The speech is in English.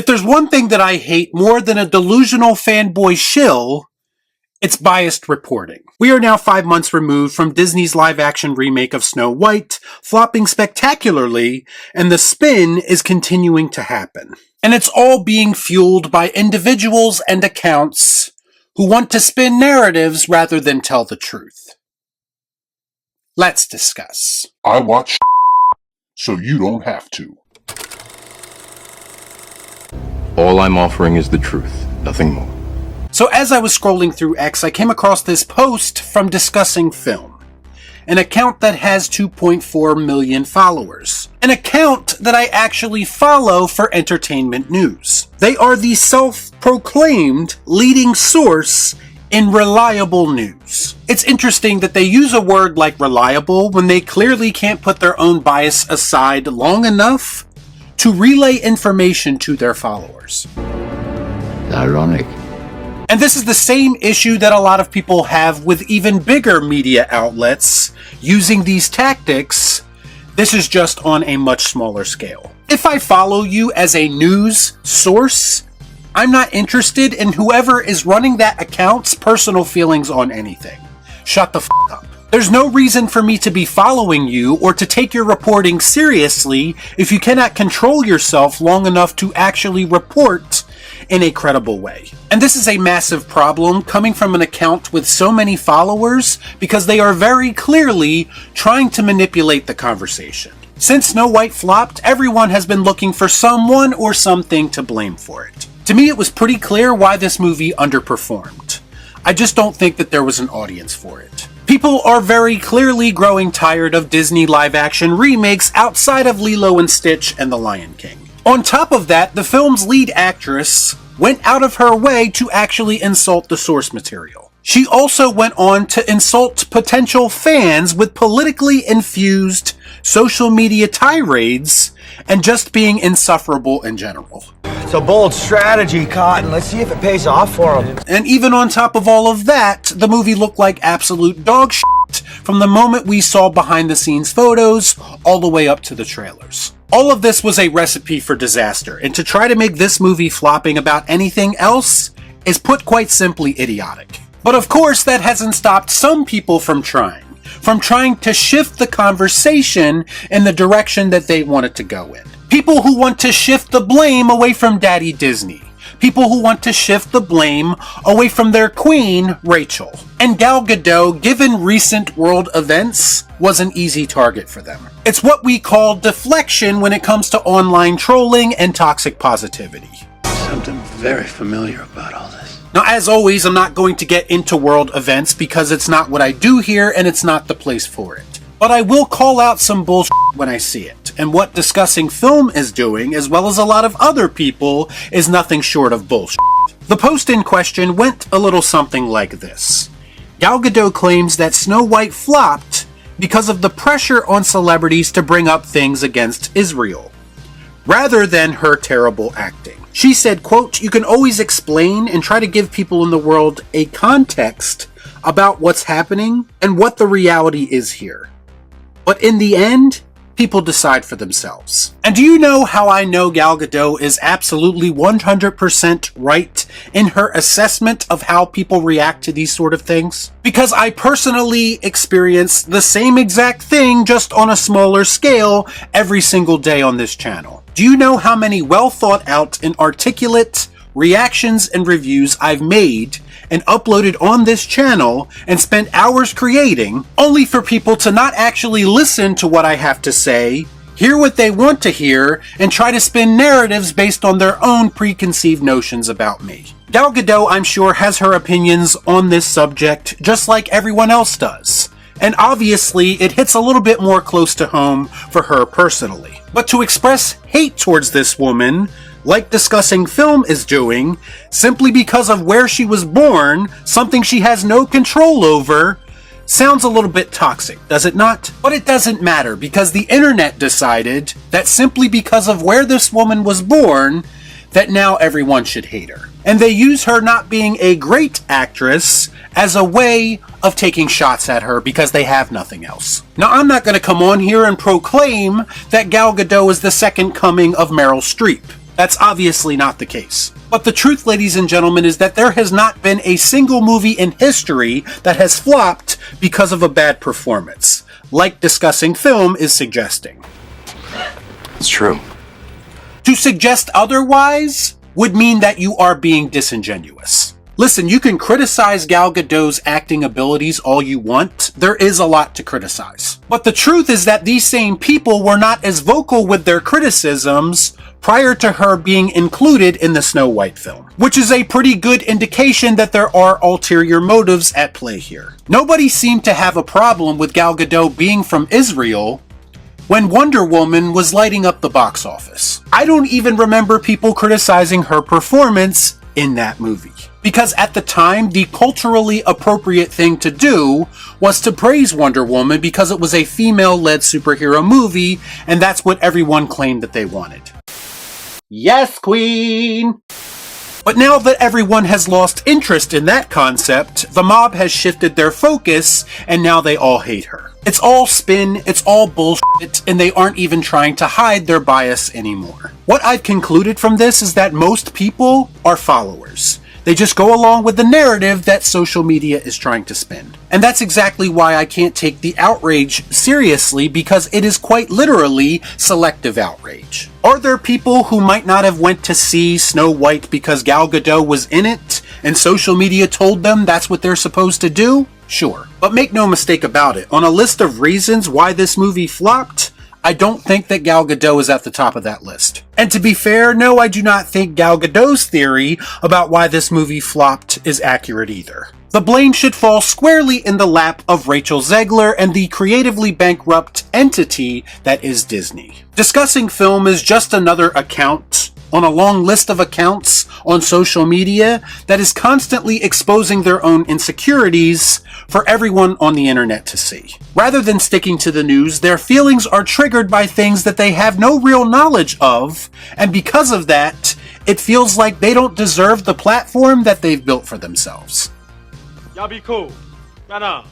If there's one thing that I hate more than a delusional fanboy shill, it's biased reporting. We are now 5 months removed from Disney's live-action remake of Snow White, flopping spectacularly, and the spin is continuing to happen. And it's all being fueled by individuals and accounts who want to spin narratives rather than tell the truth. Let's discuss. I watch so you don't have to. All I'm offering is the truth, nothing more. So as I was scrolling through X, I came across this post from Discussing Film, an account that has 2.4 million followers, an account that I actually follow for entertainment news. They are the self-proclaimed leading source in reliable news. It's interesting that they use a word like reliable when they clearly can't put their own bias aside long enough to relay information to their followers. Ironic. And this is the same issue that a lot of people have with even bigger media outlets using these tactics. This is just on a much smaller scale. If I follow you as a news source, I'm not interested in whoever is running that account's personal feelings on anything. Shut the f*** up. There's no reason for me to be following you or to take your reporting seriously if you cannot control yourself long enough to actually report in a credible way. And this is a massive problem coming from an account with so many followers because they are very clearly trying to manipulate the conversation. Since Snow White flopped, everyone has been looking for someone or something to blame for it. To me, it was pretty clear why this movie underperformed. I just don't think that there was an audience for it. People are very clearly growing tired of Disney live-action remakes outside of Lilo and Stitch and The Lion King. On top of that, the film's lead actress went out of her way to actually insult the source material. She also went on to insult potential fans with politically infused social media tirades and just being insufferable in general. It's a bold strategy, Cotton. Let's see if it pays off for him. And even on top of all of that, the movie looked like absolute dog shit from the moment we saw behind-the-scenes photos all the way up to the trailers. All of this was a recipe for disaster, and to try to make this movie flopping about anything else is, put quite simply, idiotic. But of course, that hasn't stopped some people from trying to shift the conversation in the direction that they want it to go in. People who want to shift the blame away from Daddy Disney. People who want to shift the blame away from their queen, Rachel. And Gal Gadot, given recent world events, was an easy target for them. It's what we call deflection when it comes to online trolling and toxic positivity. Something very familiar about all this. Now, as always, I'm not going to get into world events because it's not what I do here and it's not the place for it. But I will call out some bullshit when I see it. And what Discussing Film is doing, as well as a lot of other people, is nothing short of bullshit. The post in question went a little something like this. Gal Gadot claims that Snow White flopped because of the pressure on celebrities to bring up things against Israel, rather than her terrible acting. She said, quote, "You can always explain and try to give people in the world a context about what's happening and what the reality is here. But in the end, people decide for themselves." And do you know how I know Gal Gadot is absolutely 100% right in her assessment of how people react to these sort of things? Because I personally experience the same exact thing, just on a smaller scale, every single day on this channel. Do you know how many well thought out and articulate reactions and reviews I've made and uploaded on this channel and spent hours creating, only for people to not actually listen to what I have to say, hear what they want to hear, and try to spin narratives based on their own preconceived notions about me? Gal Gadot, I'm sure, has her opinions on this subject just like everyone else does. And obviously, it hits a little bit more close to home for her personally. But to express hate towards this woman, like Discussing Film is doing, simply because of where she was born, something she has no control over, sounds a little bit toxic, does it not? But it doesn't matter, because the internet decided that simply because of where this woman was born, that now everyone should hate her. And they use her not being a great actress as a way of taking shots at her because they have nothing else. Now, I'm not going to come on here and proclaim that Gal Gadot is the second coming of Meryl Streep. That's obviously not the case. But the truth, ladies and gentlemen, is that there has not been a single movie in history that has flopped because of a bad performance, like Discussing Film is suggesting. It's true. To suggest otherwise would mean that you are being disingenuous. Listen, you can criticize Gal Gadot's acting abilities all you want. There is a lot to criticize. But the truth is that these same people were not as vocal with their criticisms prior to her being included in the Snow White film, which is a pretty good indication that there are ulterior motives at play here. Nobody seemed to have a problem with Gal Gadot being from Israel when Wonder Woman was lighting up the box office. I don't even remember people criticizing her performance in that movie, because at the time, the culturally appropriate thing to do was to praise Wonder Woman because it was a female-led superhero movie, and that's what everyone claimed that they wanted. Yes, Queen! But now that everyone has lost interest in that concept, the mob has shifted their focus, and now they all hate her. It's all spin, it's all bullshit, and they aren't even trying to hide their bias anymore. What I've concluded from this is that most people are followers. They just go along with the narrative that social media is trying to spin. And that's exactly why I can't take the outrage seriously, because it is quite literally selective outrage. Are there people who might not have went to see Snow White because Gal Gadot was in it, and social media told them that's what they're supposed to do? Sure. But make no mistake about it, on a list of reasons why this movie flopped, I don't think that Gal Gadot is at the top of that list. And to be fair, no, I do not think Gal Gadot's theory about why this movie flopped is accurate either. The blame should fall squarely in the lap of Rachel Zegler and the creatively bankrupt entity that is Disney. Discussing Film is just another account on a long list of accounts on social media that is constantly exposing their own insecurities for everyone on the internet to see. Rather than sticking to the news, their feelings are triggered by things that they have no real knowledge of, and because of that, it feels like they don't deserve the platform that they've built for themselves. Y'all be cool. Nah.